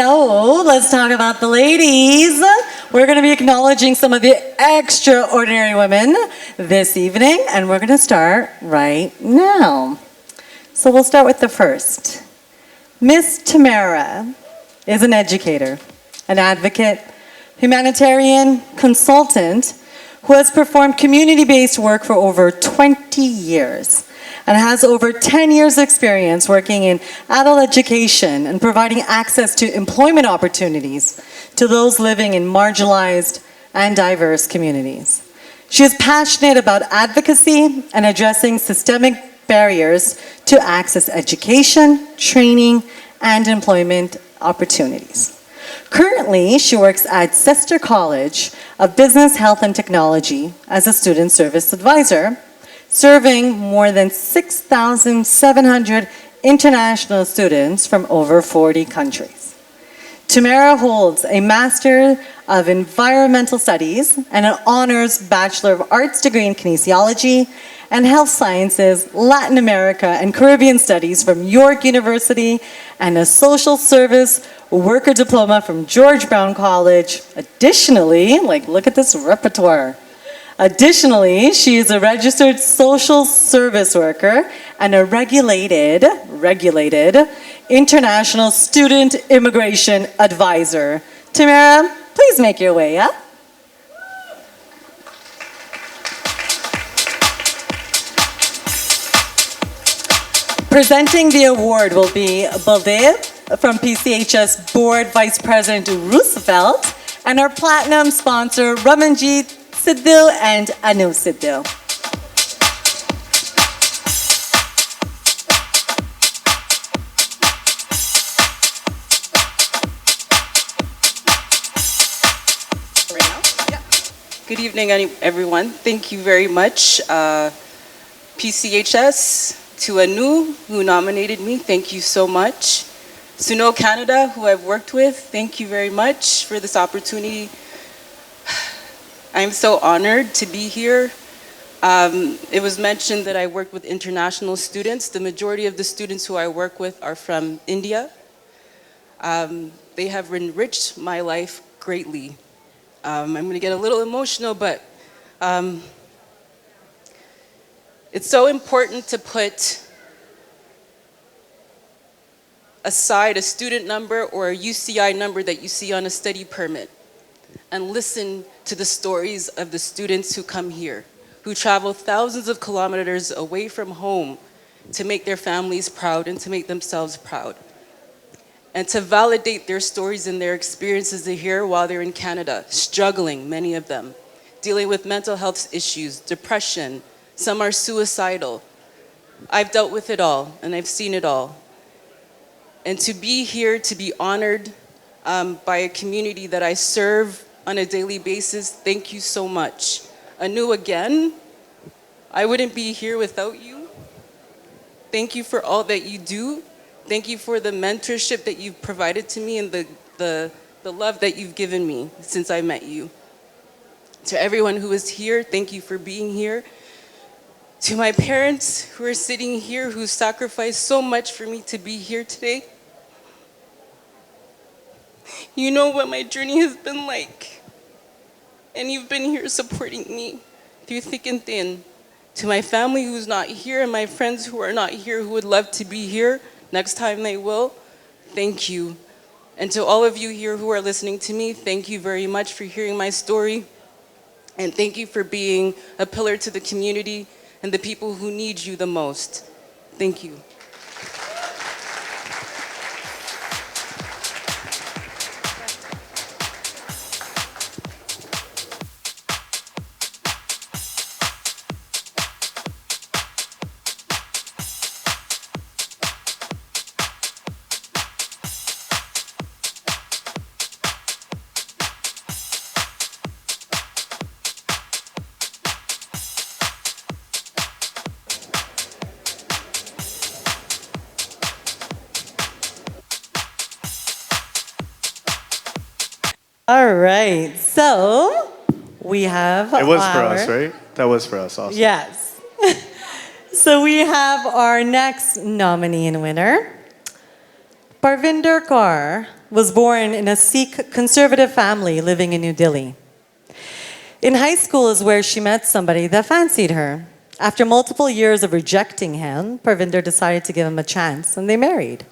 So let's talk about the ladies. We're going to be acknowledging some of the extraordinary women this evening, and we're going to start right now. So we'll start with the first. Miss Tamara is an educator, an advocate, humanitarian consultant who has performed community-based work for over 20 years and has over 10 years experience working in adult education and providing access to employment opportunities to those living in marginalized and diverse communities. She is passionate about advocacy and addressing systemic barriers to access education, training, and employment opportunities. Currently, she works at Sister College of Business, Health, and Technology as a student service advisor, serving more than 6,700 international students from over 40 countries. Tamara holds a Master of Environmental Studies and an Honors Bachelor of Arts degree in Kinesiology and Health Sciences, Latin America, and Caribbean Studies from York University, and a Social Service Worker Diploma from George Brown College. Additionally, look at this repertoire. Additionally, she is a registered social service worker and a regulated international student immigration advisor. Tamara, please make your way up. Presenting the award will be Balde from PCHS Board Vice President Roosevelt and our platinum sponsor Ramanjit Sidhu and Anu Sidhu. Good evening, everyone. Thank you very much. PCHS, to Anu, who nominated me, thank you so much. Suno Canada, who I've worked with, thank you very much for this opportunity. I'm so honored to be here. It was mentioned that I work with international students. The majority of the students who I work with are from India. They have enriched my life greatly. I'm going to get a little emotional, but it's so important to put aside a student number or a UCI number that you see on a study permit and listen to the stories of the students who come here, who travel thousands of kilometers away from home to make their families proud and to make themselves proud, and to validate their stories and their experiences here while they're in Canada, struggling, many of them, dealing with mental health issues, depression. Some are suicidal. I've dealt with it all, and I've seen it all. And to be here, to be honored by a community that I serve on a daily basis, thank you so much. Anu, again, I wouldn't be here without you. Thank you for all that you do. Thank you for the mentorship that you've provided to me and the love that you've given me since I met you. To everyone who is here, thank you for being here. To my parents who are sitting here, who sacrificed so much for me to be here today. You know what my journey has been like, and you've been here supporting me through thick and thin. To my family who's not here and my friends who are not here who would love to be here, next time they will, thank you. And to all of you here who are listening to me, thank you very much for hearing my story, and thank you for being a pillar to the community and the people who need you the most. Thank you. All right, so we have It was for us, right? That was for us also. Yes. So we have our next nominee and winner, Parvinder Kaur was born in a Sikh conservative family living in New Delhi. In high school is where she met somebody that fancied her. After multiple years of rejecting him, Parvinder decided to give him a chance, and they married.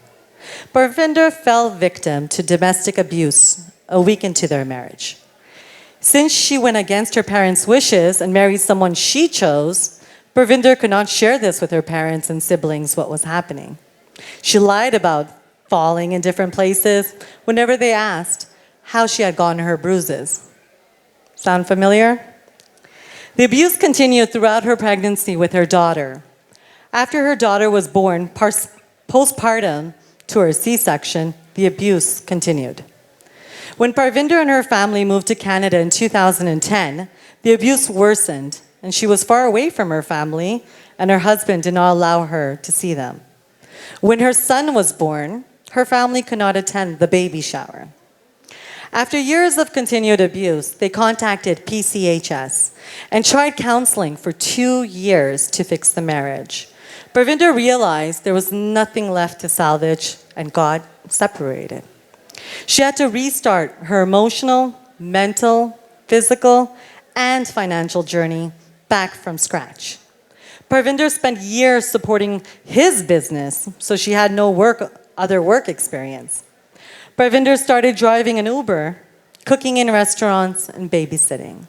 Parvinder fell victim to domestic abuse a week into their marriage. Since she went against her parents' wishes and married someone she chose, Parvinder could not share this with her parents and siblings what was happening. She lied about falling in different places whenever they asked how she had gotten her bruises. Sound familiar? The abuse continued throughout her pregnancy with her daughter. After her daughter was born, postpartum to her C-section, the abuse continued. When Parvinder and her family moved to Canada in 2010, the abuse worsened, and she was far away from her family, and her husband did not allow her to see them. When her son was born, her family could not attend the baby shower. After years of continued abuse, they contacted PCHS and tried counseling for 2 years to fix the marriage. Parvinder realized there was nothing left to salvage, and God separated. She had to restart her emotional, mental, physical, and financial journey back from scratch. Parvinder spent years supporting his business, so she had no other work experience. Parvinder started driving an Uber, cooking in restaurants, and babysitting.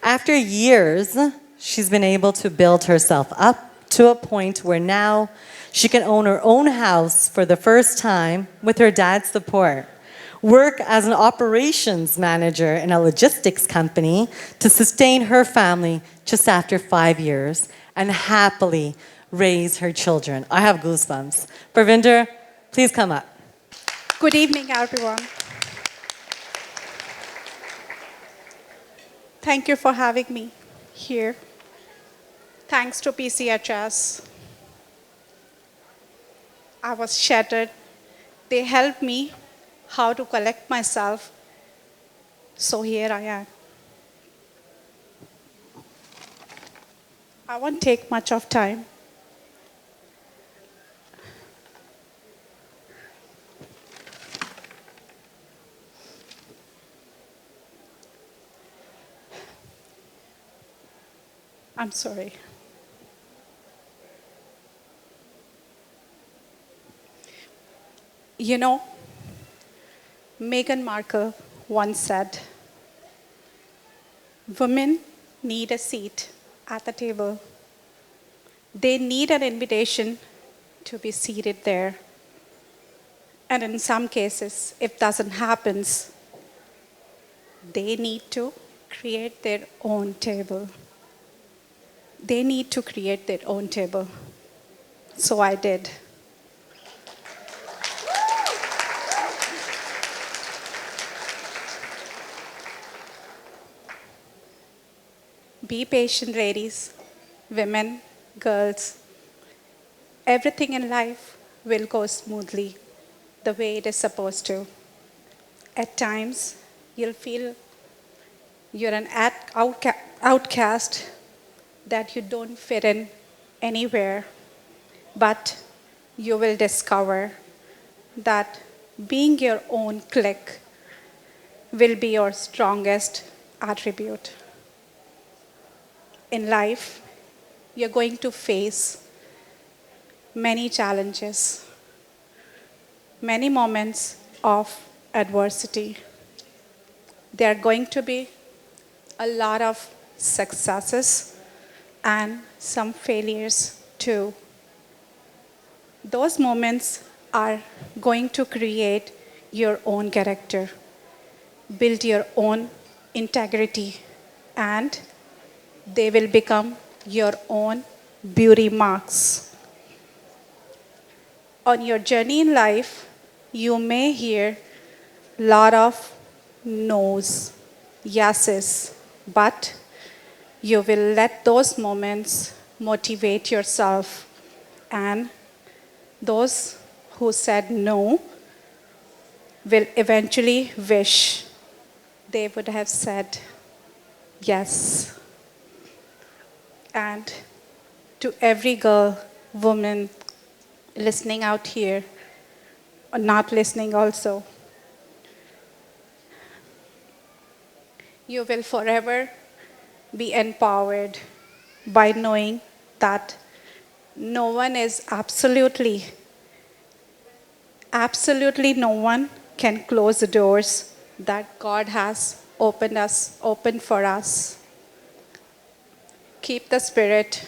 After years, she's been able to build herself up to a point where now she can own her own house for the first time with her dad's support, work as an operations manager in a logistics company to sustain her family just after 5 years, and happily raise her children. I have goosebumps. Parvinder, please come up. Good evening, everyone. Thank you for having me here. Thanks to PCHS. I was shattered. They helped me how to collect myself. So here I am. I won't take much of time. I'm sorry. You know, Meghan Markle once said, women need a seat at the table. They need an invitation to be seated there. And in some cases, if doesn't happen, they need to create their own table. They need to create their own table. So I did. Be patient, ladies, women, girls. Everything in life will go smoothly the way it is supposed to. At times, you'll feel you're an outcast, that you don't fit in anywhere, but you will discover that being your own clique will be your strongest attribute. In life, you're going to face many challenges, many moments of adversity. There are going to be a lot of successes and some failures too. Those moments are going to create your own character, build your own integrity, and they will become your own beauty marks. On your journey in life, you may hear a lot of no's, yeses, but you will let those moments motivate yourself, and those who said no will eventually wish they would have said yes. And to every girl, woman listening out here, or not listening also, You will forever be empowered by knowing that no one is absolutely no one can close the doors that God has opened for us. Keep the spirit.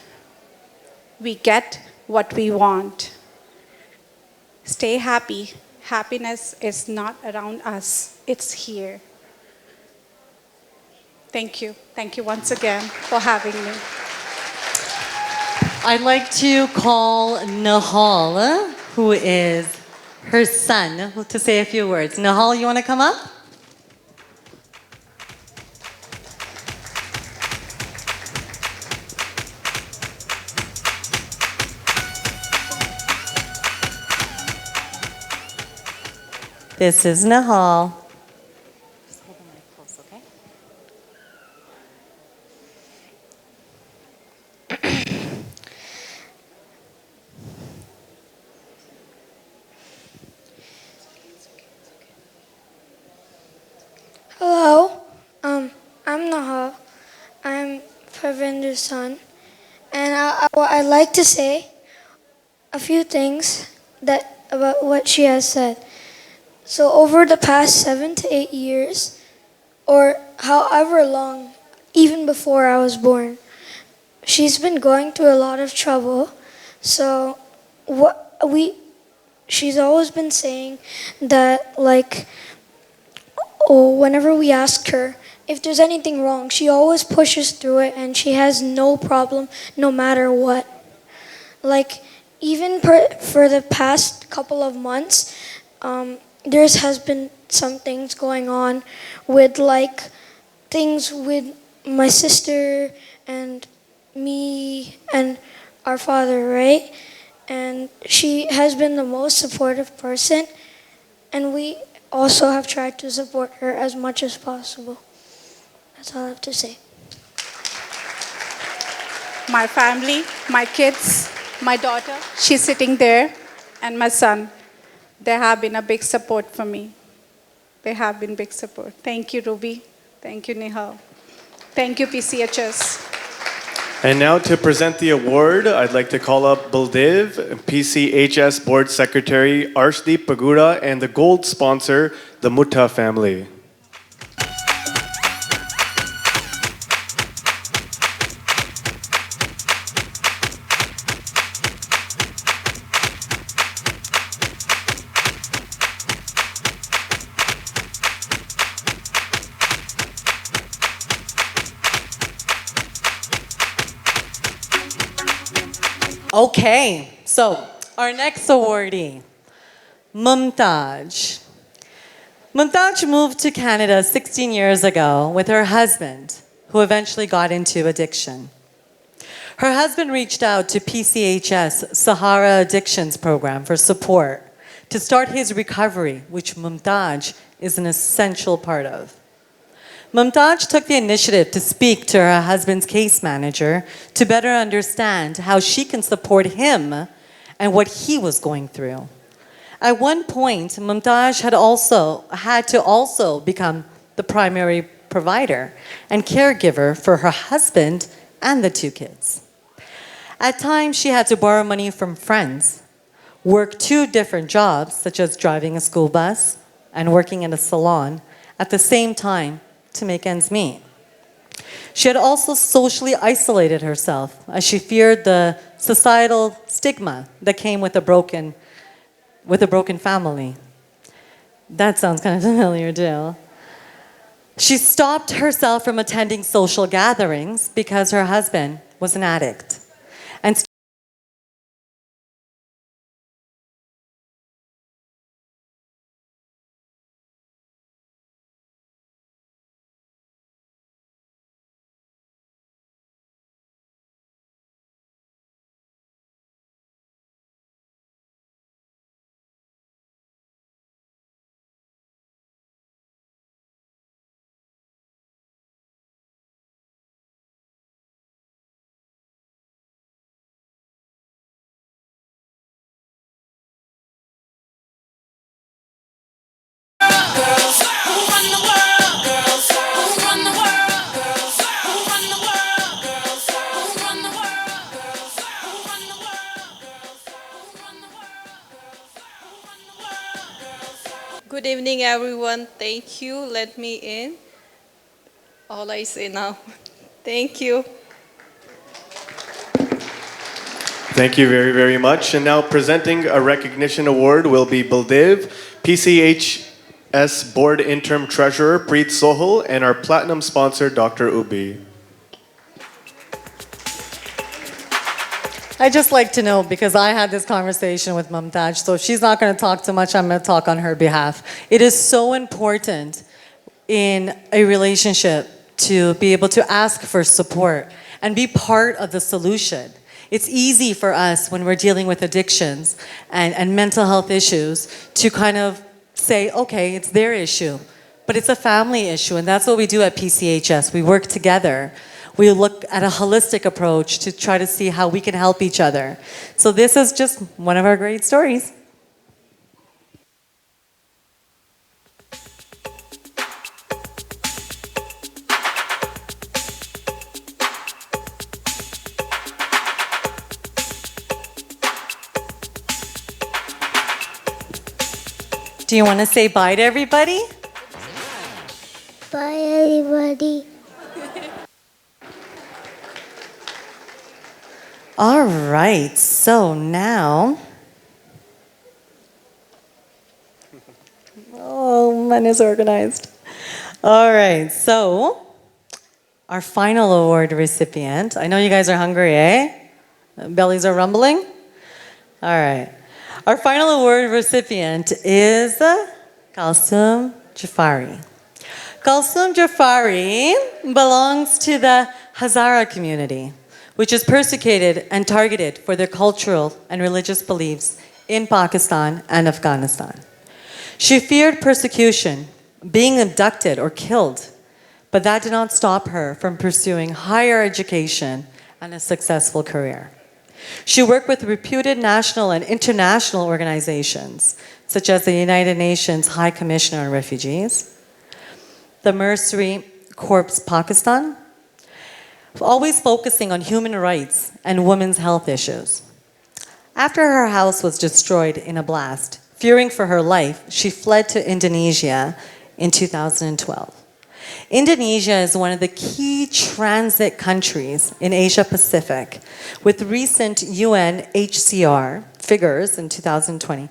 We get what we want. Stay happy. Happiness is not around us, it's here. Thank you. Thank you once again for having me. I'd like to call Nahal, who is her son, to say a few words. Nahal, you want to come up? This is Nahal. Just hold the mic close, okay? Hello, I'm Naha. I'm Parvinder's son, and what I'd like to say a few things that about what she has said. So over the past 7 to 8 years, or however long, even before I was born, she's been going through a lot of trouble. So she's always been saying that like whenever we ask her if there's anything wrong, she always pushes through it and she has no problem no matter what. Like, even for the past couple of months, there has been some things going on with like things with my sister and me and our father, right? And she has been the most supportive person, and we also have tried to support her as much as possible. That's all I have to say. My family, my kids, my daughter, she's sitting there, and my son, they have been a big support for me. They have been big support. Thank you, Ruby. Thank you, Nihal. Thank you, PCHS. And now to present the award, I'd like to call up Baldev, PCHS Board Secretary Arshdeep Pagura, and the gold sponsor, the Mutta family. Okay, so our next awardee, Mumtaj. Mumtaj moved to Canada 16 years ago with her husband, who eventually got into addiction. Her husband reached out to PCHS Sahara Addictions Program for support to start his recovery, which Mumtaj is an essential part of. Mumtaj took the initiative to speak to her husband's case manager to better understand how she can support him and what he was going through. At one point, Mumtaj had to also become the primary provider and caregiver for her husband and the two kids. At times, she had to borrow money from friends, work 2 different jobs, such as driving a school bus and working in a salon, at the same time to make ends meet. She had also socially isolated herself as she feared the societal stigma that came with a broken family. That sounds kind of familiar too. She stopped herself from attending social gatherings because her husband was an addict. And evening, everyone. Thank you. Let me in. All I say now. Thank you. Thank you very, very much. And now presenting a recognition award will be Baldev, PCHS Board Interim Treasurer Preet Sohal, and our platinum sponsor, Dr. Ubi. I just like to know, because I had this conversation with Mumtaj, so if she's not going to talk too much, I'm going to talk on her behalf. It is so important in a relationship to be able to ask for support and be part of the solution. It's easy for us when we're dealing with addictions and mental health issues to kind of say, okay, it's their issue, but it's a family issue, and that's what we do at PCHS. We work together. We look at a holistic approach to try to see how we can help each other. So this is just one of our great stories. Do you want to say bye to everybody? Bye, everybody. All right, so now, oh, mine is organized. All right, so our final award recipient, I know you guys are hungry, eh? Bellies are rumbling? All right. Our final award recipient is Kalsum Jafari. Kalsum Jafari belongs to the Hazara community, which is persecuted and targeted for their cultural and religious beliefs in Pakistan and Afghanistan. She feared persecution, being abducted or killed, but that did not stop her from pursuing higher education and a successful career. She worked with reputed national and international organizations, such as the United Nations High Commissioner on Refugees, the Mercy Corps Pakistan, always focusing on human rights and women's health issues. After her house was destroyed in a blast, fearing for her life, she fled to Indonesia in 2012. Indonesia is one of the key transit countries in Asia Pacific, with recent UNHCR figures in 2020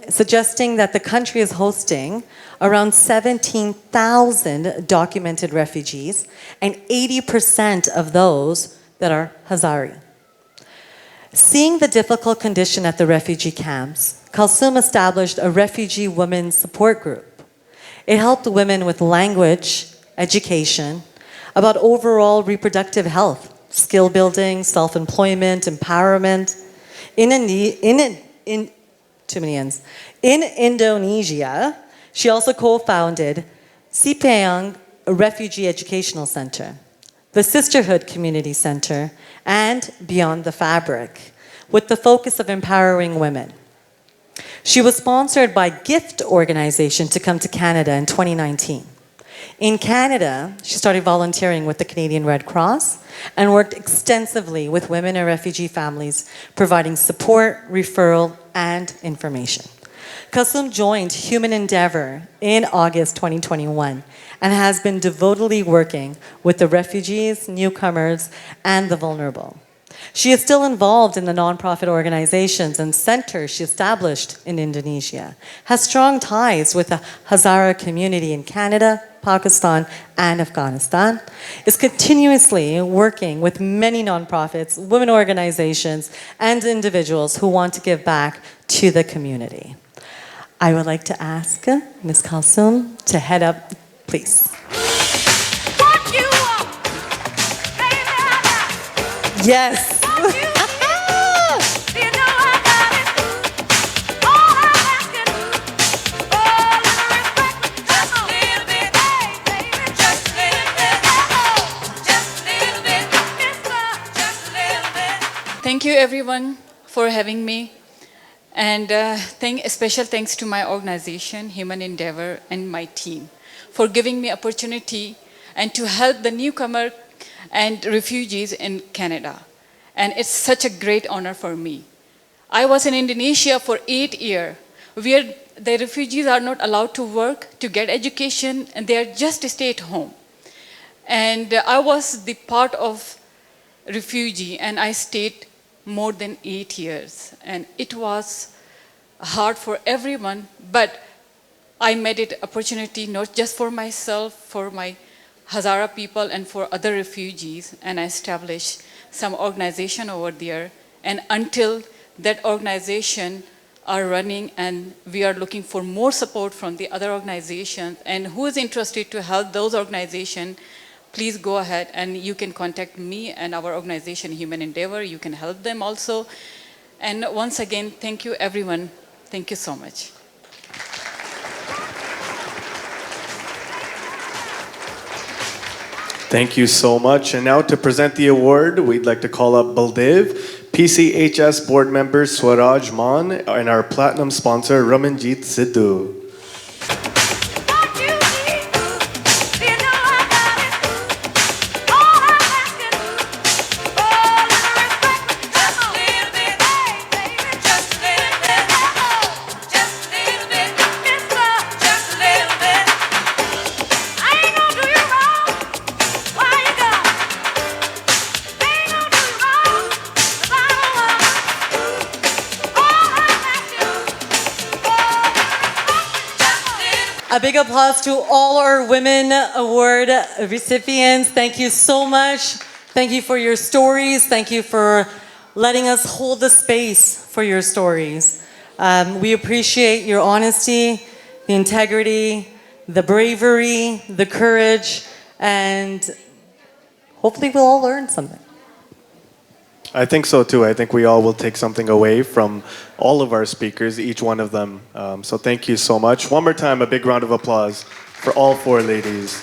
suggesting that the country is hosting around 17,000 documented refugees, and 80% of those that are Hazari. Seeing the difficult condition at the refugee camps, Kalsum established a refugee women's support group. It helped women with language, education, about overall reproductive health, skill building, self-employment, empowerment. In Indonesia, she also co-founded Sipayung Refugee Educational Center, the Sisterhood Community Center, and Beyond the Fabric, with the focus of empowering women. She was sponsored by Gift Organization to come to Canada in 2019. In Canada, she started volunteering with the Canadian Red Cross and worked extensively with women and refugee families, providing support, referral, and information. Kalsum joined Human Endeavour in August 2021 and has been devotedly working with the refugees, newcomers, and the vulnerable. She is still involved in the nonprofit organizations and centers she established in Indonesia, has strong ties with the Hazara community in Canada, Pakistan, and Afghanistan, is continuously working with many nonprofits, women organizations, and individuals who want to give back to the community. I would like to ask Ms. Kalsum to head up, please. Yes. Thank you everyone for having me, and special thanks to my organization, Human Endeavour, and my team for giving me opportunity and to help the newcomer and refugees in Canada. And it's such a great honor for me. I was in Indonesia for 8 years, where the refugees are not allowed to work, to get education, and they are just stay at home. And I was the part of refugee, and I stayed more than 8 years. And it was hard for everyone, but I made it opportunity not just for myself, for my Hazara people and for other refugees, and I established some organization over there. And until that organization are running, and we are looking for more support from the other organizations, and who is interested to help those organizations, please go ahead and you can contact me and our organization Human Endeavor. You can help them also. And once again, thank you everyone. Thank you so much. Thank you so much. And now to present the award, we'd like to call up Baldev, PCHS board member Swaraj Maan, and our platinum sponsor Ramanjit Sidhu. A big applause to all our Women Award recipients. Thank you so much. Thank you for your stories. Thank you for letting us hold the space for your stories. We appreciate your honesty, the integrity, the bravery, the courage, and hopefully we'll all learn something. I think so too. I think we all will take something away from all of our speakers, each one of them. So thank you so much. One more time, a big round of applause for all four ladies.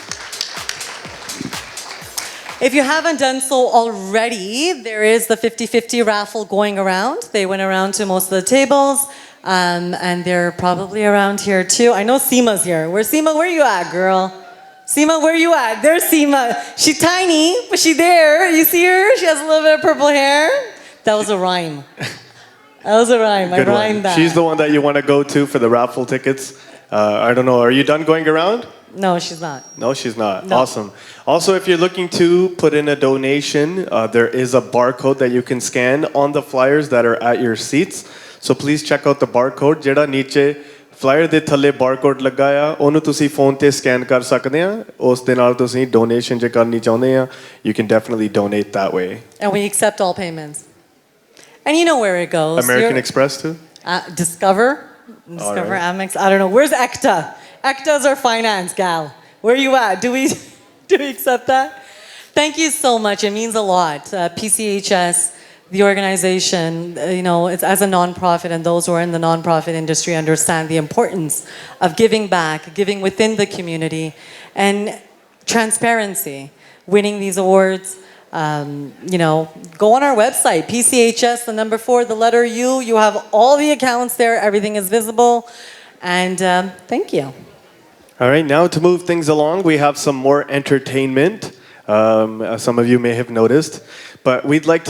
If you haven't done so already, there is the 50-50 raffle going around. They went around to most of the tables, and they're probably around here too. I know Seema's here. Seema, where you at, girl? Seema, where you at? There's Seema. She's tiny, but she's there. You see her? She has a little bit of purple hair. That was a rhyme. That was a rhyme. Good I rhymed one. that. She's the one that you want to go to for the raffle tickets. I don't know. Are you done going around? No, she's not. No, she's not. No. Awesome. Also, if you're looking to put in a donation, there is a barcode that you can scan on the flyers that are at your seats. So please check out the barcode. ਜਿਹੜਾ ਨੀਚੇ flyer ਦੇ ਥੱਲੇ barcode ਲੱਗਾ ਆ ਉਹਨੂੰ ਤੁਸੀਂ phone ਤੇ scan ਕਰ ਸਕਦੇ ਆ ਉਸ ਦੇ ਨਾਲ ਤੁਸੀਂ ਡੋਨੇਸ਼ਨ ਜੇ ਕਰਨੀ ਚਾਹੁੰਦੇ ਆ you can definitely donate that way. And we accept all payments. And you know where it goes. American Express too? Discover, right. Amex. I don't know. Where's ECTA? ECTA's our finance gal. Where are you at? Do we accept that? Thank you so much. It means a lot. PCHS, the organization, it's as a nonprofit, and those who are in the nonprofit industry understand the importance of giving back, giving within the community, and transparency. Winning these awards. Go on our website, PCHS, the number 4, the letter U. You have all the accounts there. Everything is visible. And thank you. All right, now to move things along, we have some more entertainment. Some of you may have noticed. But I'd like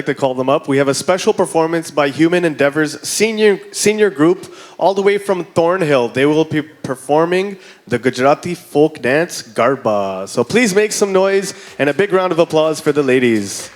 to call them up. We have a special performance by Human Endeavor's senior group, all the way from Thornhill. They will be performing the Gujarati folk dance Garba. So please make some noise and a big round of applause for the ladies.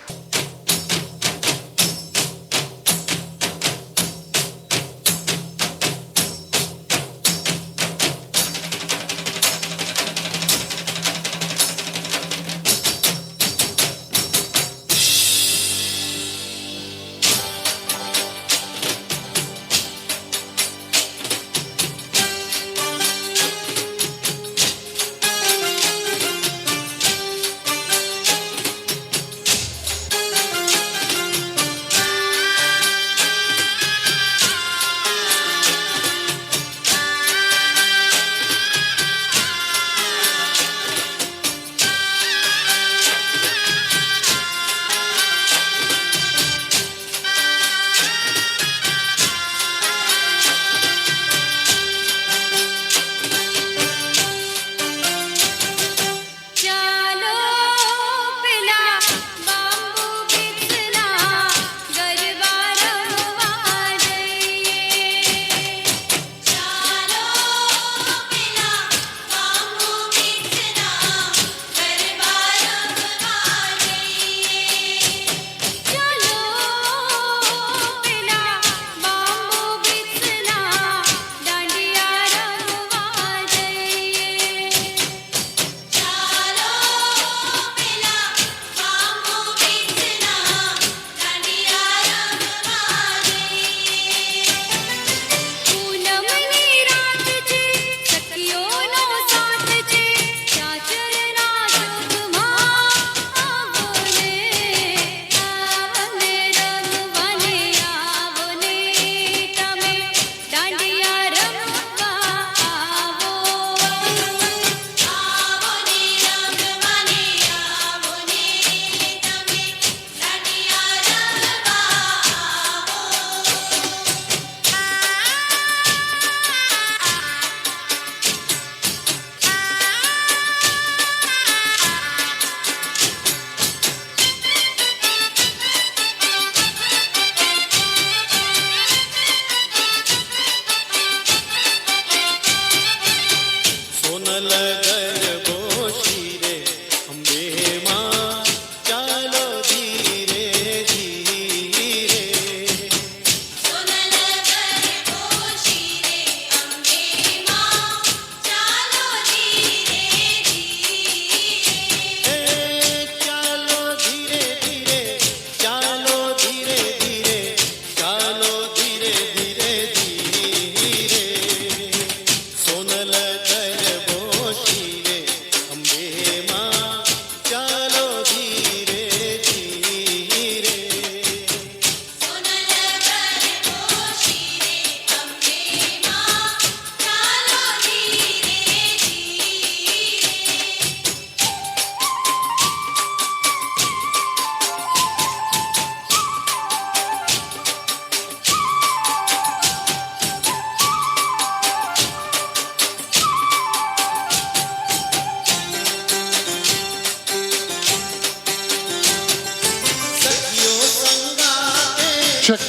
check.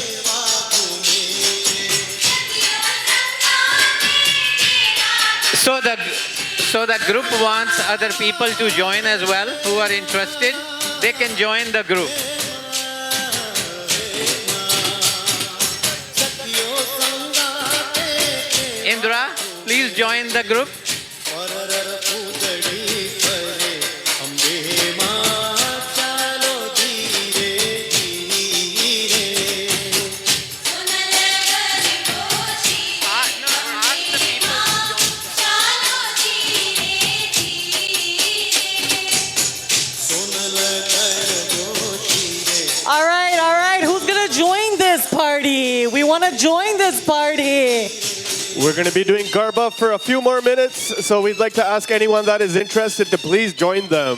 So the group wants other people to join as well who are interested. They can join the group. Indra, please join the group. All right, who's gonna join this party? We wanna join this party. We're going to be doing Garba for a few more minutes, so we'd like to ask anyone that is interested to please join them.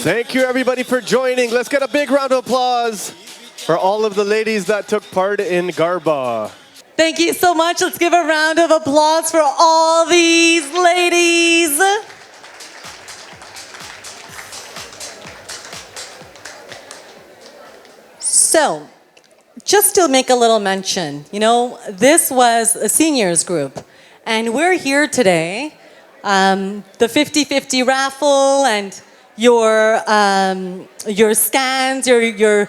Thank you, everybody, for joining. Let's get a big round of applause for all of the ladies that took part in Garba. Thank you so much. Let's give a round of applause for all these ladies. So, just to make a little mention, this was a seniors group, and we're here today. The 50-50 raffle and your scans, your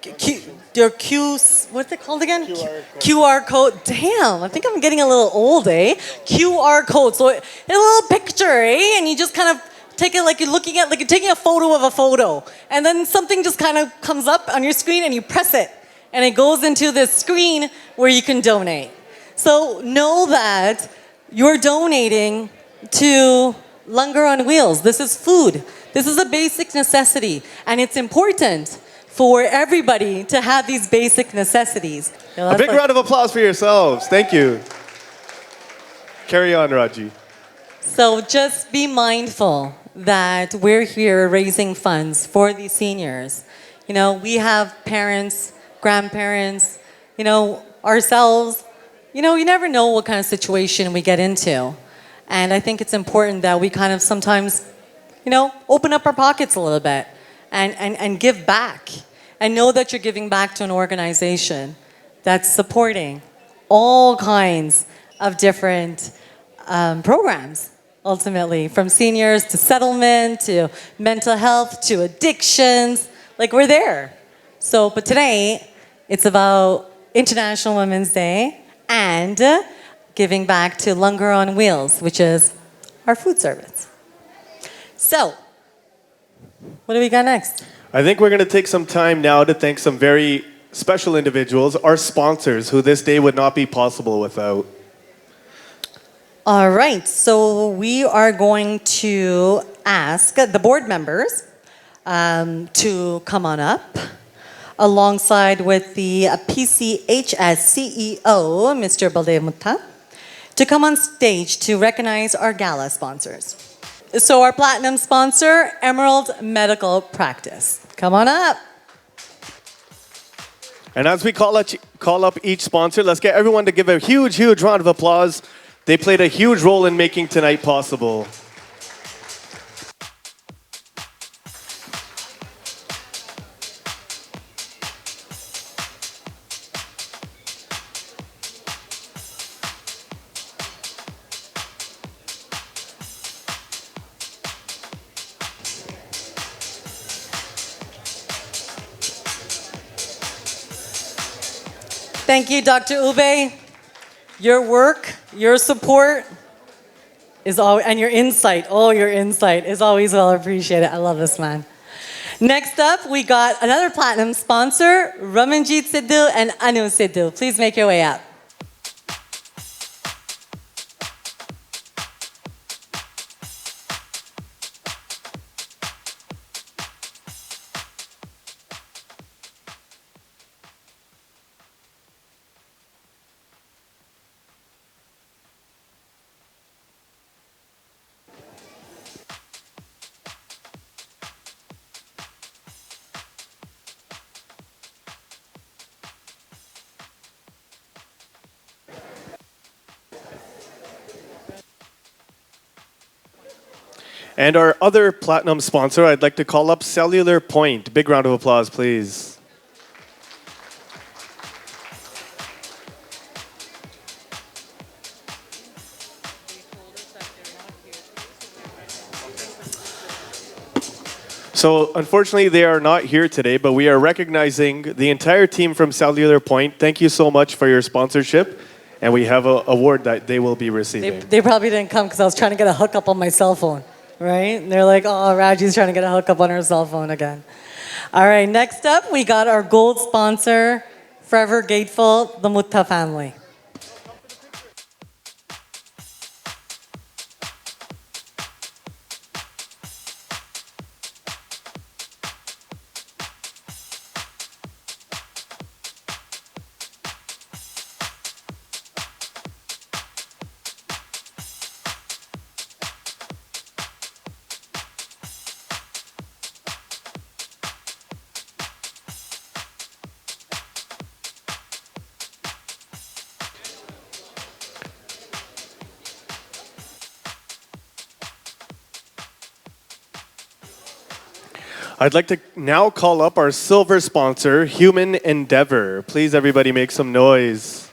what's it called again? QR code. Damn, I think I'm getting a little old, eh? QR code. So a little picture, eh? And you just kind of take it like you're looking at, like you're taking a photo of a photo. And then something just kind of comes up on your screen and you press it. And it goes into this screen where you can donate. So know that you're donating to Langar on Wheels. This is food. This is a basic necessity. And it's important for everybody to have these basic necessities. A big round of applause for yourselves. Thank you. Carry on, Raji. So just be mindful that we're here raising funds for these seniors. We have parents, grandparents, ourselves. You never know what kind of situation we get into. And I think it's important that we kind of sometimes, open up our pockets a little bit and give back. And know that you're giving back to an organization that's supporting all kinds of different programs, ultimately, from seniors to settlement, to mental health, to addictions. Like, we're there. So, but today, it's about International Women's Day and giving back to Langar on Wheels, which is our food service. So, what do we got next? I think we're going to take some time now to thank some very special individuals, our sponsors, who this day would not be possible without. All right, so we are going to ask the board members to come on up, alongside with the PCHS CEO, Mr. Baldev Mutta, to come on stage to recognize our gala sponsors. So our platinum sponsor, Emerald Medical Practice. Come on up. And as we call up each sponsor, let's get everyone to give a huge, huge round of applause. They played a huge role in making tonight possible. Thank you, Dr. Ube. Your work, your support is and your insight, your insight is always well appreciated. I love this man. Next up, we got another platinum sponsor, Ramanjit Sidhu and Anu Sidhu. Please make your way up. And our other platinum sponsor, I'd like to call up Cellular Point. Big round of applause, please. So unfortunately, they are not here today, but we are recognizing the entire team from Cellular Point. Thank you so much for your sponsorship. And we have an award that they will be receiving. They probably didn't come because I was trying to get a hookup on my cell phone, right? And they're like, oh, Raji's trying to get a hookup on her cell phone again. All right, next up, we got our gold sponsor, Forever Grateful, the Mutta family. I'd like to now call up our silver sponsor, Human Endeavor. Please, everybody, make some noise.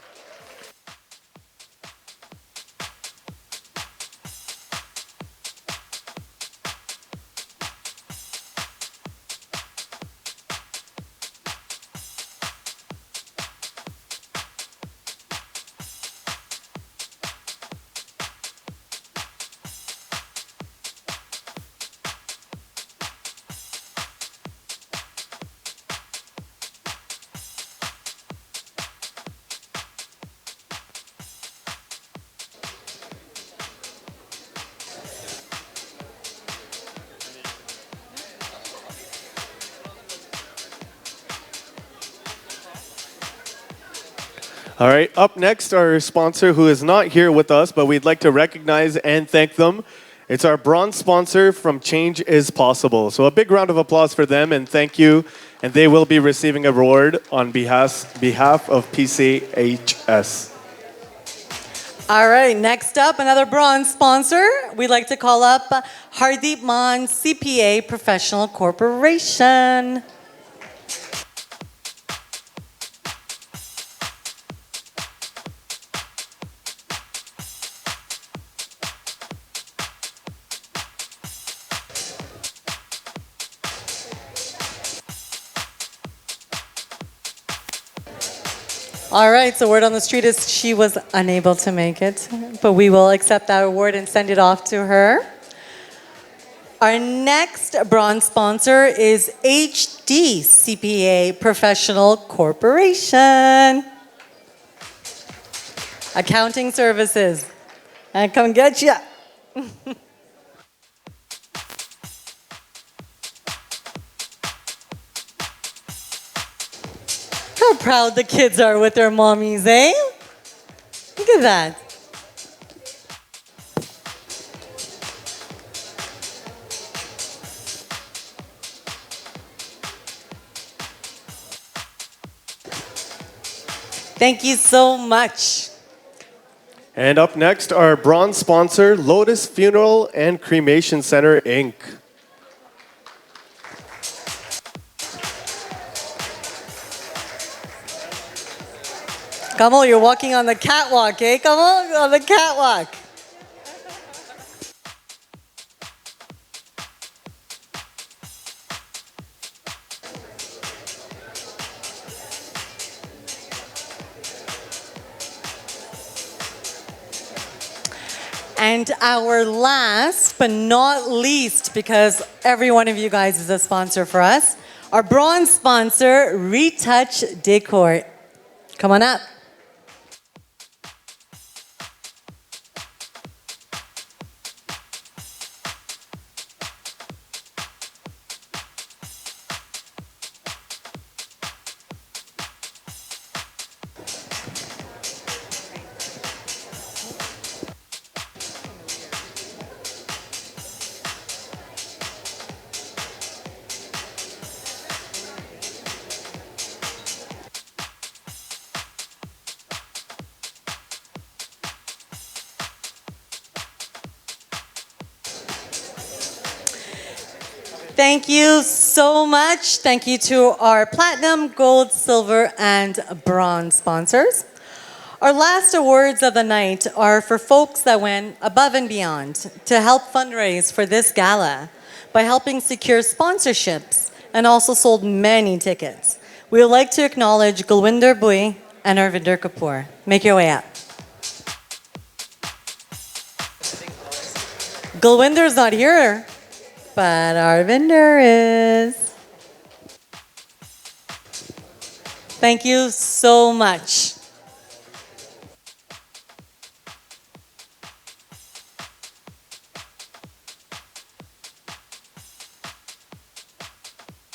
All right, up next, our sponsor who is not here with us, but we'd like to recognize and thank them. It's our bronze sponsor from Change is Possible. So a big round of applause for them and thank you. And they will be receiving a reward on behalf of PCHS. All right, next up, another bronze sponsor. We'd like to call up Hardeep Mann CPA Professional Corporation. All right, so word on the street is she was unable to make it, but we will accept that award and send it off to her. Our next bronze sponsor is HD CPA Professional Corporation. Accounting services. And come get ya. How proud the kids are with their mommies, eh? Look at that. Thank you so much. And up next, our bronze sponsor, Lotus Funeral and Cremation Center, Inc. Come on, you're walking on the catwalk, eh? Come on the catwalk. And our last but not least, because every one of you guys is a sponsor for us, our bronze sponsor, Retouch Decor. Come on up. Thank you so much. Thank you to our platinum, gold, silver, and bronze sponsors. Our last awards of the night are for folks that went above and beyond to help fundraise for this gala by helping secure sponsorships and also sold many tickets. We would like to acknowledge Gulwinder Bui and Arvinder Kapoor. Make your way up. Gulwinder's not here, but Arvinder is. Thank you so much.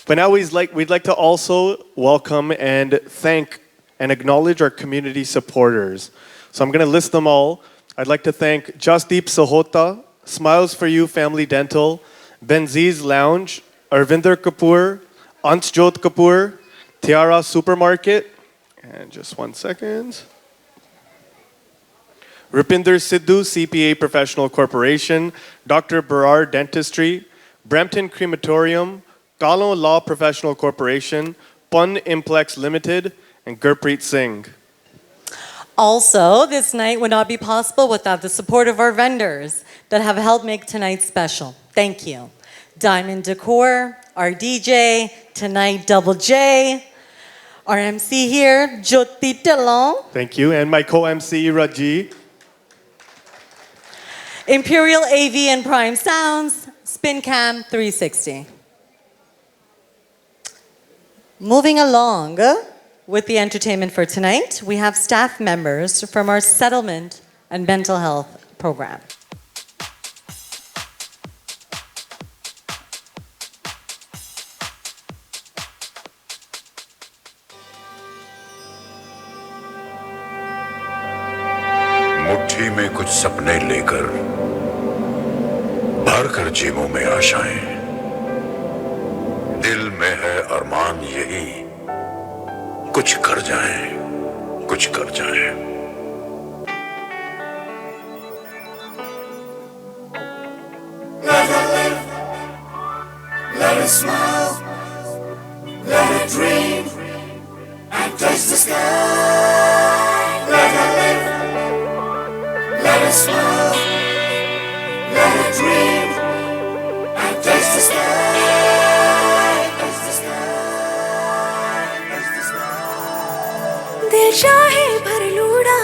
But now we'd like to also welcome and thank and acknowledge our community supporters. So I'm going to list them all. I'd like to thank Jasdeep Sahota, Smiles for You Family Dental, Benzi's Lounge, Arvinder Kapoor, Ansjot Kapoor, Tiara Supermarket, and just 1 second. Rupinder Sidhu, CPA Professional Corporation, Dr. Barar Dentistry, Brampton Crematorium, Kalon Law Professional Corporation, Pun Implex Limited, and Gurpreet Singh. Also, this night would not be possible without the support of our vendors that have helped make tonight special. Thank you. Diamond Decor, our DJ, tonight Double J, our MC here, Jyoti Talon, Thank you. And my co-MC, Raji. Imperial AV and Prime Sounds, SpinCam 360. Moving along with the entertainment for tonight, we have staff members from our settlement and mental health program. मुट्ठी में कुछ सपने लेकर भर कर जेबों में आशाएं, दिल में है अरमान यही कुछ कर जाएं, कुछ कर जाएं। Let her live, let her smile, let her dream and touch the sky. Let her live, let her smile, let her dream and touch the sky. Touch the sky, touch the sky. दिल चाहे भर लूड़ा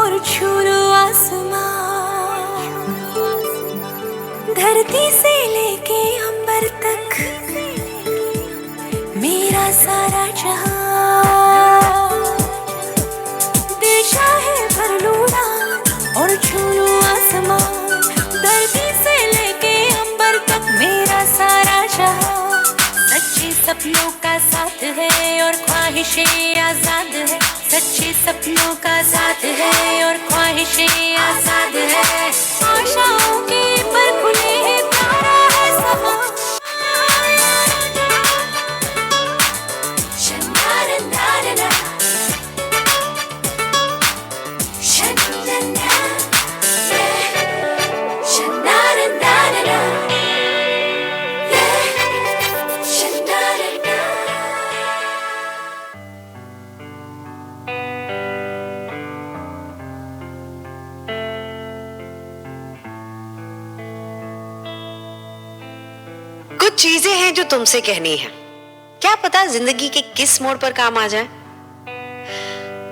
और छू लो आसमां, धरती से लेके अंबर तक मेरा सारा जहां। दिल चाहे भर लूड़ा और छू लो आसमां, धरती से लेके अंबर तक मेरा सारा जहां। सच्चे सपनों का साथ है और ख्वाहिशें आजाद है, सच्चे सपनों का साथ है और ख्वाहिशें आजाद है। आशाओं के पर खुले हैं तारा है समा। शन्नारन्नारन्ना, शन्नन्ना, शन्नारन्नारन्ना, शन्नारन्ना। कुछ चीजें हैं जो तुमसे कहनी है, क्या पता जिंदगी के किस मोड़ पर काम आ जाए।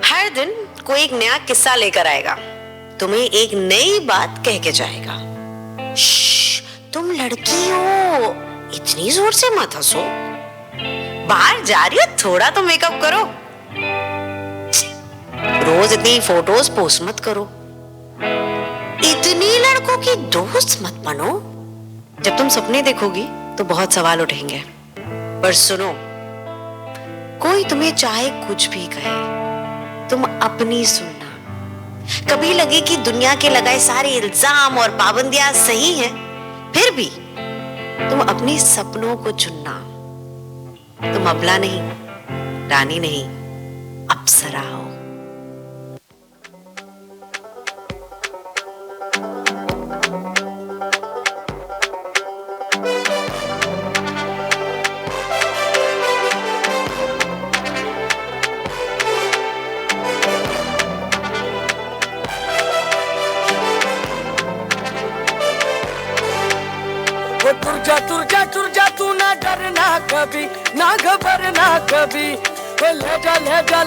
हर दिन कोई एक नया किस्सा लेकर आएगा, तुम्हें एक नई बात कह के जाएगा। श्श, तुम लड़की हो, इतनी जोर से मत हंसो, बाहर जा रही हो, थोड़ा तो मेकअप करो। रोज इतनी फोटोज पोस्ट मत करो, इतनी लड़कों की दोस्त मत बनो। जब तुम सपने देखोगी तो बहुत सवाल उठेंगे, पर सुनो, कोई तुम्हें चाहे कुछ भी कहे, तुम अपनी सुनना। कभी लगे कि दुनिया के लगाए सारे इल्जाम और पाबंदियां सही हैं, फिर भी तुम अपने सपनों को चुनना। तुम अबला नहीं, रानी नहीं, अप्सरा हो। तुर जा तू ना डरना कभी, ना घबरना कभी।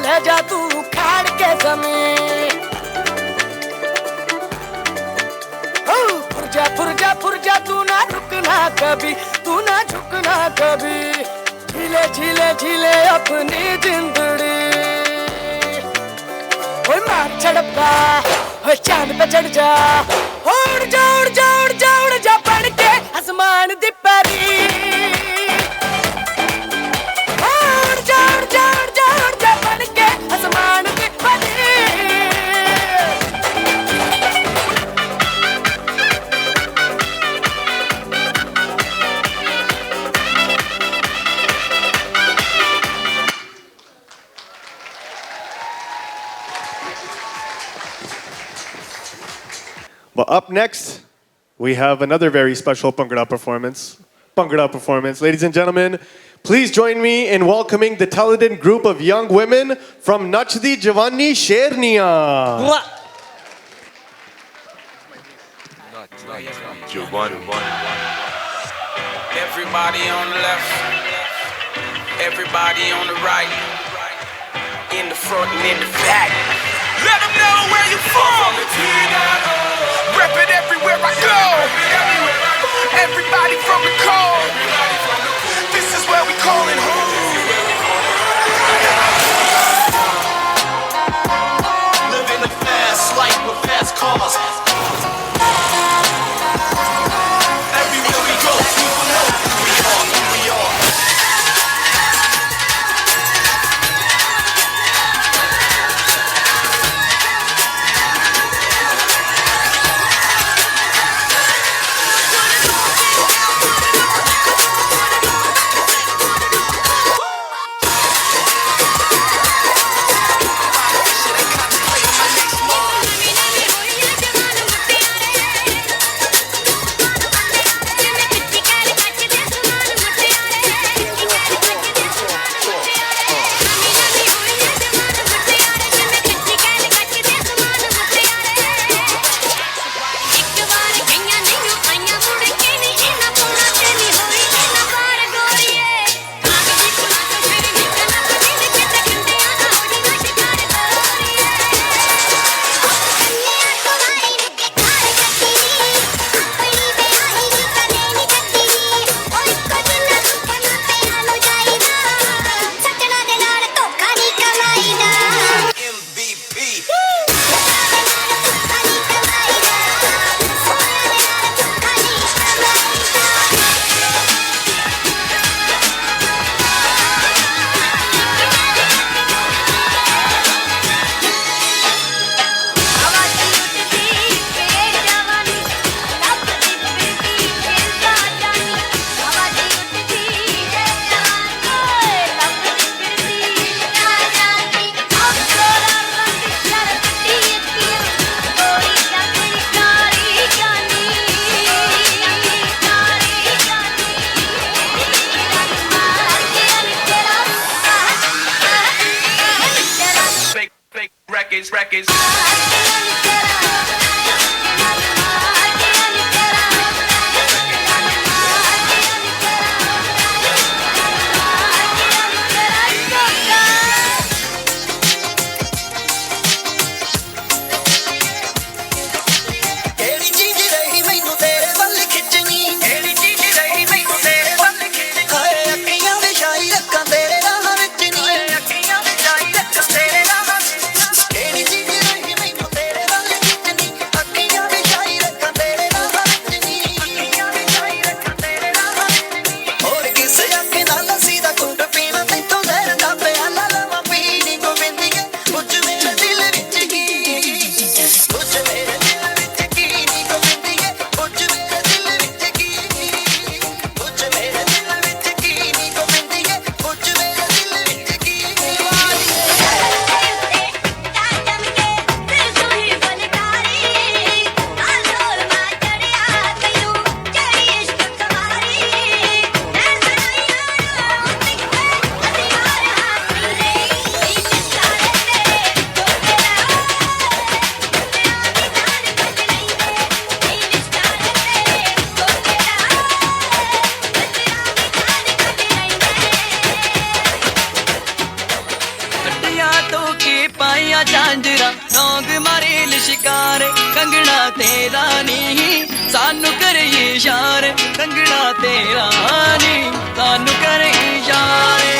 ले जा तू उखाड़ के जमीन। फुर जा तू ना रुकना कभी, तू ना झुकना कभी। झीले अपनी जिंदड़ी। ओए मार झड़पा, ओए चांद पे चढ़ जा, उड़ जा बढ़ के आसमान दी परी। उड़ जा बढ़ के आसमान दी परी। Well, up next, we have another very special Bhangra performance. Bhangra performance. Ladies and gentlemen, please join me in welcoming the talented group of young women from Nachdi Javani Sherniya. Everybody on the left, everybody on the right, in the front and in the back. Let them know where you from. Rep it everywhere I go. Everybody from the cold. This is where we callin' home. Living a fast life with fast cars. Everywhere we go, people know who we are, who we are. Records. झांझरा नौंग मारे लिशकारे कंगना तेरा नी सानू करे इशारे कंगना तेरा नी सानू करे इशारे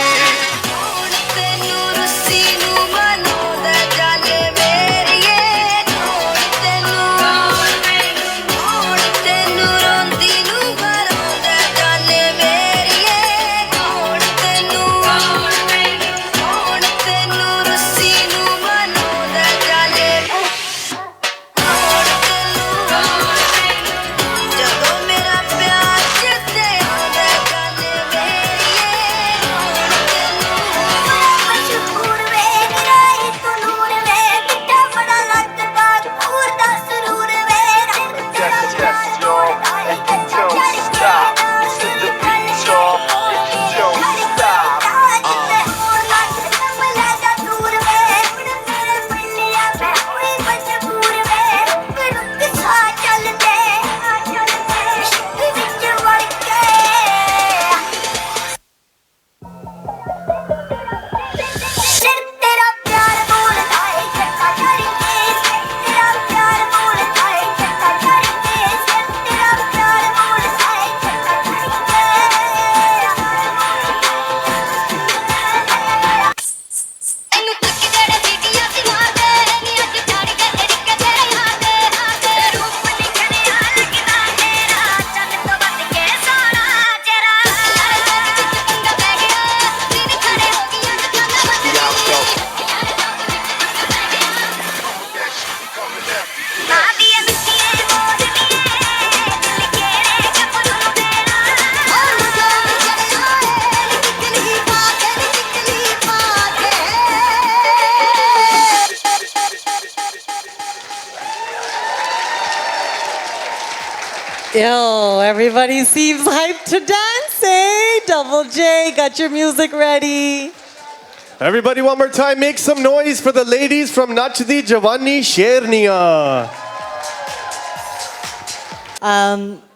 Ew, everybody seems hyped to dance, eh? Double J, got your music ready. Everybody, one more time, make some noise for the ladies from Nachdi Javani Shernia.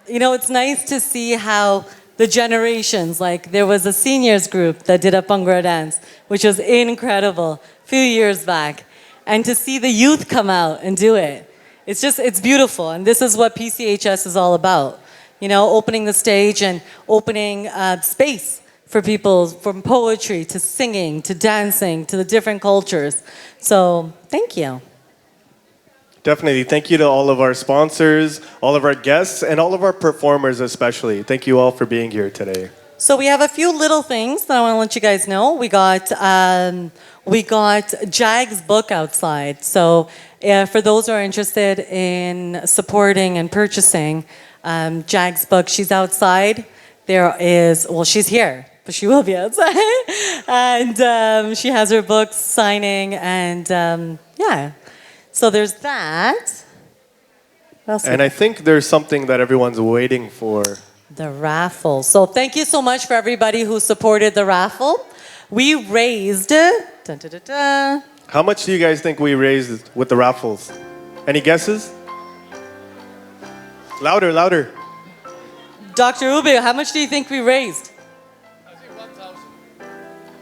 You know, it's nice to see how the generations, like there was a seniors group that did a Bhangra dance, which was incredible a few years back. And to see the youth come out and do it, it's beautiful. And this is what PCHS is all about. You know, opening the stage and opening space for people from poetry to singing to dancing to the different cultures. So thank you. Definitely. Thank you to all of our sponsors, all of our guests, and all of our performers especially. Thank you all for being here today. So we have a few little things that I want to let you guys know. We got Jag's book outside. So for those who are interested in supporting and purchasing Jag's book, she's outside. She's here, but she will be outside. And she has her books signing and yeah. So there's that. And I think there's something that everyone's waiting for. The raffle. So thank you so much for everybody who supported the raffle. We raised... How much do you guys think we raised with the raffles? Any guesses? Louder, louder. Dr. Ube, how much do you think we raised? I think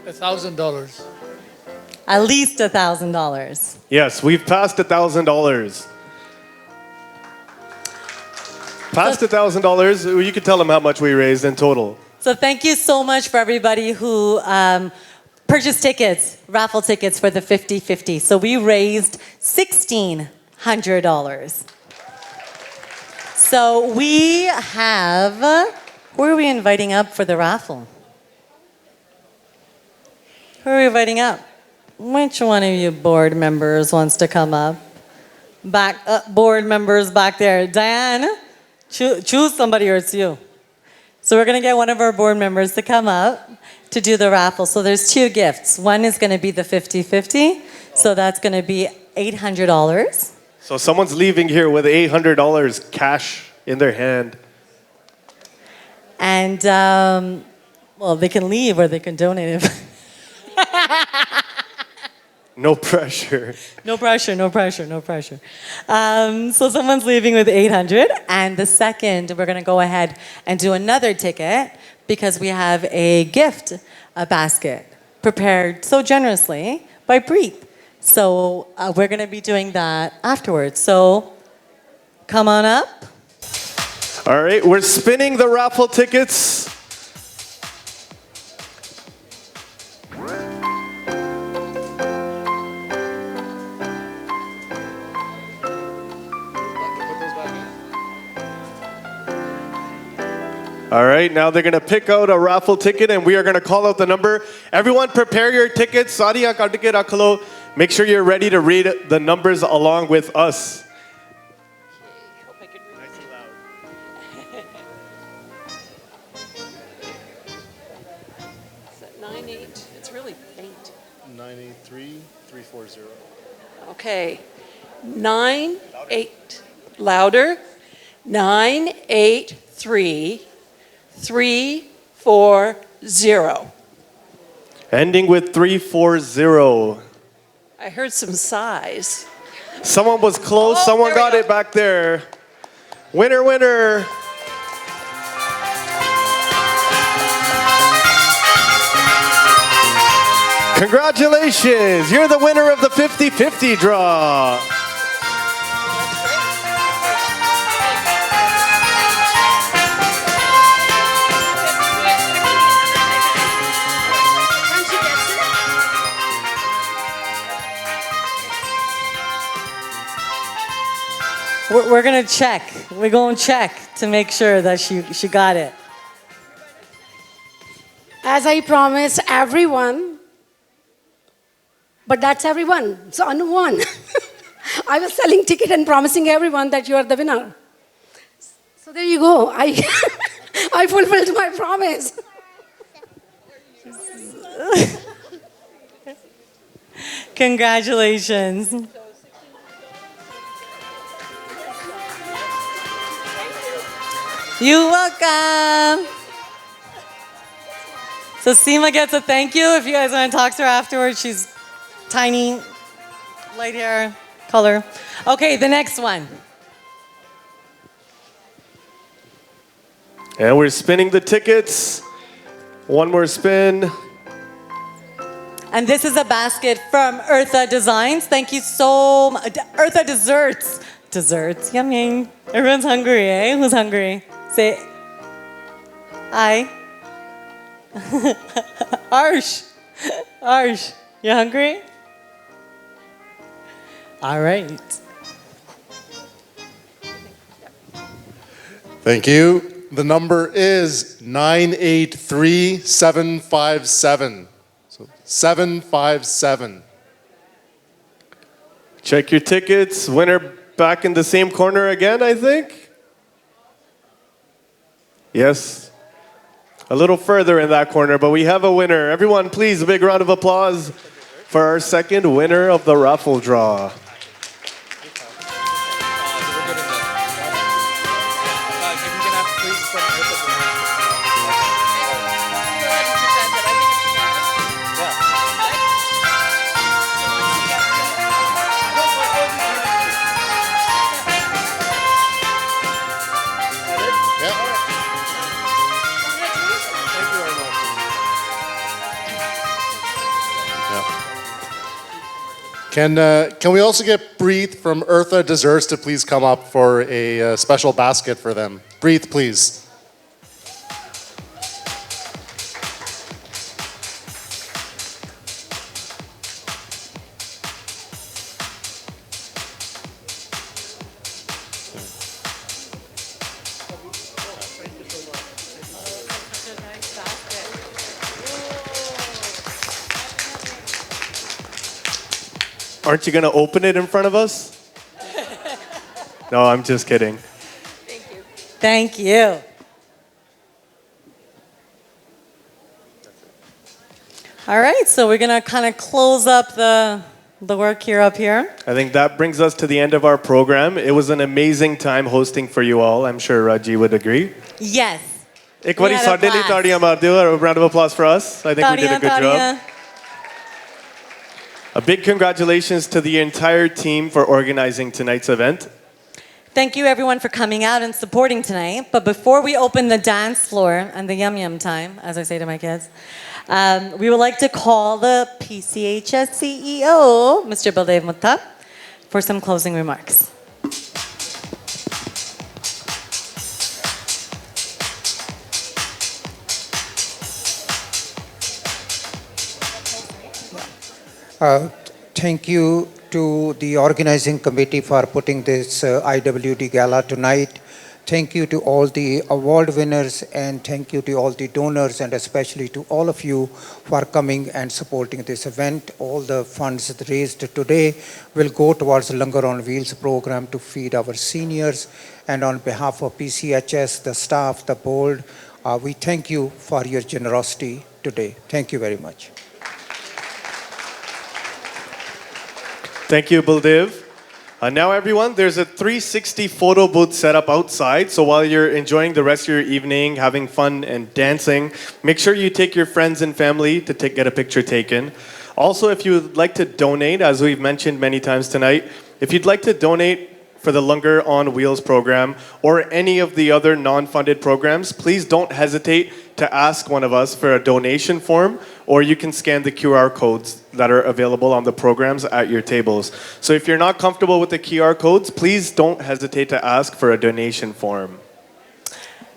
$1,000. At least $1,000. Yes, we've passed $1,000. Past $1,000, you can tell them how much we raised in total. So thank you so much for everybody who purchased tickets, raffle tickets for the 50-50. So we raised $1,600. So we have, who are we inviting up for the raffle? Who are we inviting up? Which one of you board members wants to come up? Board members back there. Diane, choose somebody or it's you. So we're going to get one of our board members to come up to do the raffle. So there's two gifts. One is going to be the 50-50. So that's going to be $800. So someone's leaving here with $800 cash in their hand. And, well, they can leave or they can donate it. No pressure. No pressure, no pressure, no pressure. So someone's leaving with 800, and the second, we're gonna go ahead and do another ticket because we have a gift basket prepared so generously by Preet. So we're gonna be doing that afterwards. So come on up. All right, we're spinning the raffle tickets. All right, now they're going to pick out a raffle ticket and we are going to call out the number. Everyone prepare your tickets. Sadiya kadke rakhlo. Make sure you're ready to read the numbers along with us. Hope I can read nice and loud. Is that 9-8? It's really faint. 983-340. Okay. 9-8. Louder. 983-340. Ending with 340. I heard some sighs. Someone was close. Oh, Someone there we got go. it back there. Winner, winner. Congratulations. You're the winner of the 50-50 draw. We're gonna check. We're going to check to make sure that she got it. As I promised everyone, but that's everyone. So Anu won. I was selling ticket and promising everyone that you are the winner. So there you go. I fulfilled my promise. Congratulations. You're welcome. So Seema gets a thank you if you guys want to talk to her afterwards. She's tiny, light hair color. Okay, the next one. And we're spinning the tickets. One more spin. And this is a basket from Eartha Designs. Thank you so much. Eartha Desserts. Desserts, yummy. Everyone's hungry, eh? Who's hungry? Say, hi. Arsh. Arsh, you hungry? All right. Thank you. The number is 983757. So 757. Check your tickets. Winner back in the same corner again, I think. Yes. A little further in that corner, but we have a winner. Everyone, please, a big round of applause for our second winner of the raffle draw. Can we also get Breathe from Eartha Desserts to please come up for a special basket for them? Breathe, please. Aren't you going to open it in front of us? No, I'm just kidding. Thank you. All right, so we're going to kind of close up the work here up here. I think that brings us to the end of our program. It was an amazing time hosting for you all. I'm sure Raji would agree. Yes. ਇੱਕ ਵਾਰੀ ਸਾਡੇ ਲਈ ਤਾੜੀਆਂ ਮਾਰ ਦਿਓ. A round of applause for us. I think we did a good job. A big congratulations to the entire team for organizing tonight's event. Thank you everyone for coming out and supporting tonight. But before we open the dance floor and the yum yum time, as I say to my kids, we would like to call the PCHS CEO, Mr. Baldev Mutta, for some closing remarks. Thank you to the organizing committee for putting this IWD Gala tonight. Thank you to all the award winners, and thank you to all the donors, and especially to all of you for coming and supporting this event. All the funds raised today will go towards the Langar on Wheels program to feed our seniors. And on behalf of PCHS, the staff, the board, we thank you for your generosity today. Thank you very much. Thank you, Baldev. Now, everyone, there's a 360 photo booth set up outside. So while you're enjoying the rest of your evening, having fun and dancing, make sure you take your friends and family to get a picture taken. Also, if you would like to donate, as we've mentioned many times tonight, if you'd like to donate for the Langar on Wheels program or any of the other non-funded programs, please don't hesitate to ask one of us for a donation form, or you can scan the QR codes that are available on the programs at your tables. So if you're not comfortable with the QR codes, please don't hesitate to ask for a donation form.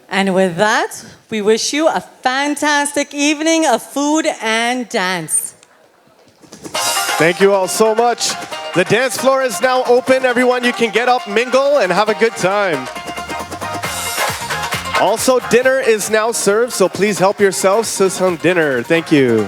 And with that, we wish you a fantastic evening of food and dance. Thank you all so much. The dance floor is now open. Everyone, you can get up, mingle, and have a good time. Also, dinner is now served, so please help yourselves to some dinner. Thank you.